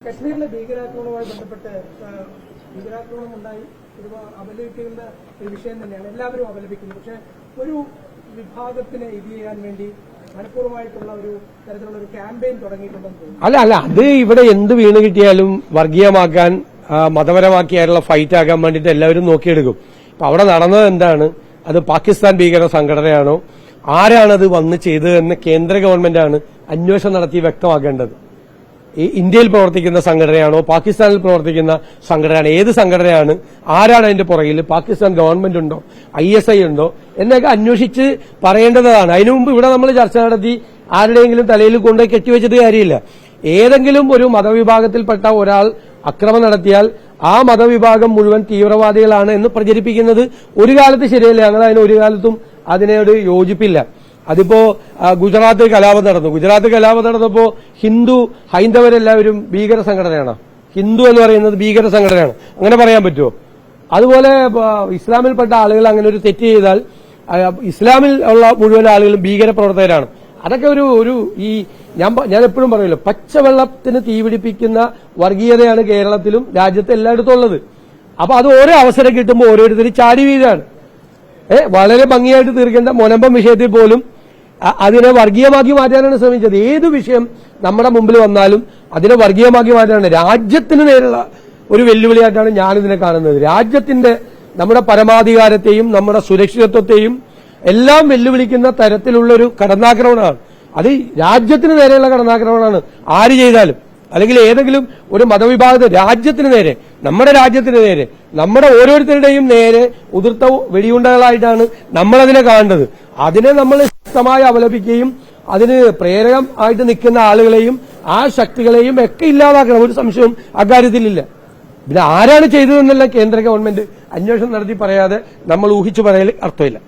കശ്മീരിലെ ഭീകരാക്രമണവുമായി ബന്ധപ്പെട്ട് ഭീകരാക്രമണം ഉണ്ടായി ഒരുപാട് അപലപിക്കുന്ന ഒരു വിഷയം തന്നെയാണ്, എല്ലാവരും അപലപിക്കുന്നത്. പക്ഷെ ഒരു വിഭാഗത്തിനെ ഇത് ചെയ്യാൻ വേണ്ടി മനഃപൂർവ്വമായിട്ടുള്ള ഒരു തരത്തിലുള്ള ഒരു ക്യാമ്പയിൻ തുടങ്ങിയിട്ടുണ്ടെന്ന് തോന്നുന്നു. അല്ല അത് ഇവിടെ എന്ത് വീണ് കിട്ടിയാലും വർഗീയമാക്കാൻ മതപരമാക്കിയാലുള്ള ഫൈറ്റ് ആക്കാൻ വേണ്ടിയിട്ട് എല്ലാവരും നോക്കിയെടുക്കും. അപ്പൊ അവിടെ നടന്നത് എന്താണ്? അത് പാകിസ്ഥാൻ ഭീകര സംഘടനയാണോ, ആരാണത് വന്ന് ചെയ്തതെന്ന് കേന്ദ്ര ഗവൺമെന്റാണ് അന്വേഷണം നടത്തി വ്യക്തമാക്കേണ്ടത്. ഈ ഇന്ത്യയിൽ പ്രവർത്തിക്കുന്ന സംഘടനയാണോ, പാകിസ്ഥാനിൽ പ്രവർത്തിക്കുന്ന സംഘടനയാണ്, ഏത് സംഘടനയാണ്, ആരാണ് അതിന്റെ പുറകിൽ, പാകിസ്ഥാൻ ഗവൺമെന്റ് ഉണ്ടോ, ISI ഉണ്ടോ എന്നൊക്കെ അന്വേഷിച്ച് പറയേണ്ടതാണ്. അതിനു മുമ്പ് ഇവിടെ നമ്മൾ ചർച്ച നടത്തി ആരുടെയെങ്കിലും തലയിൽ കൊണ്ടുപോയി കെട്ടിവെച്ചിട്ട് കാര്യമില്ല. ഏതെങ്കിലും ഒരു മതവിഭാഗത്തിൽപ്പെട്ട ഒരാൾ അക്രമം നടത്തിയാൽ ആ മതവിഭാഗം മുഴുവൻ തീവ്രവാദികളാണ് എന്ന് പ്രചരിപ്പിക്കുന്നത് ഒരു കാലത്ത് ശരിയല്ല. ഞങ്ങൾ അതിന് ഒരു കാലത്തും അതിനോട് യോജിപ്പില്ല. അതിപ്പോ ഗുജറാത്ത് കലാപം നടന്നു. ഗുജറാത്ത് കലാപം നടന്നപ്പോ ഹൈന്ദവരെല്ലാവരും ഭീകര സംഘടനയാണ്. ഹിന്ദു എന്ന് പറയുന്നത് ഭീകര സംഘടനയാണ്, അങ്ങനെ പറയാൻ പറ്റുമോ? അതുപോലെ ഇസ്ലാമിൽപ്പെട്ട ആളുകൾ അങ്ങനെ ഒരു തെറ്റ് ചെയ്താൽ ഇസ്ലാമിൽ ഉള്ള മുഴുവൻ ആളുകളും ഭീകര പ്രവർത്തകരാണ്. അതൊക്കെ ഒരു ഈ ഞാൻ എപ്പോഴും പറയുമല്ലോ, പച്ചവെള്ളത്തിന് തീപിടിപ്പിക്കുന്ന വർഗീയതയാണ് കേരളത്തിലും രാജ്യത്ത് എല്ലായിടത്തും ഉള്ളത്. അപ്പൊ അത് ഓരോ അവസരം കിട്ടുമ്പോൾ ഓരോരുത്തരും ചാടി വീഴാണ്. വളരെ ഭംഗിയായിട്ട് തീർക്കേണ്ട മുനമ്പം വിഷയത്തിൽ പോലും അതിനെ വർഗീയമാക്കി മാറ്റാനാണ് ശ്രമിച്ചത്. ഏത് വിഷയം നമ്മുടെ മുമ്പിൽ വന്നാലും അതിനെ വർഗീയമാക്കി മാറ്റാനാണ്. രാജ്യത്തിന് നേരെയുള്ള ഒരു വെല്ലുവിളിയായിട്ടാണ് ഞാനിതിനെ കാണുന്നത്. രാജ്യത്തിന്റെ നമ്മുടെ പരമാധികാരത്തെയും നമ്മുടെ സുരക്ഷിതത്വത്തെയും എല്ലാം വെല്ലുവിളിക്കുന്ന തരത്തിലുള്ളൊരു കടന്നാക്രമണമാണ്. അത് രാജ്യത്തിന് നേരെയുള്ള കടന്നാക്രമണമാണ് ആര് ചെയ്താലും. അല്ലെങ്കിൽ ഏതെങ്കിലും ഒരു മതവിഭാഗത്തെ രാജ്യത്തിന് നേരെ, നമ്മുടെ രാജ്യത്തിന് നേരെ, നമ്മുടെ ഓരോരുത്തരുടെയും നേരെ ഉതിർത്ത വെടിയുണ്ടകളായിട്ടാണ് നമ്മളതിനെ കാണേണ്ടത്. അതിനെ നമ്മൾ ശക്തമായി അപലപിക്കുകയും അതിന് പ്രേരകമായിട്ട് നിൽക്കുന്ന ആളുകളെയും ആ ശക്തികളെയും ഒക്കെ ഇല്ലാതാക്കണം. ഒരു സംശയവും അക്കാര്യത്തിലില്ല. പിന്നെ ആരാണ് ചെയ്തതെന്നല്ല കേന്ദ്ര ഗവൺമെന്റ് അന്വേഷണം നടത്തി പറയാതെ നമ്മൾ ഊഹിച്ചു പറയൽ അർത്ഥമില്ല.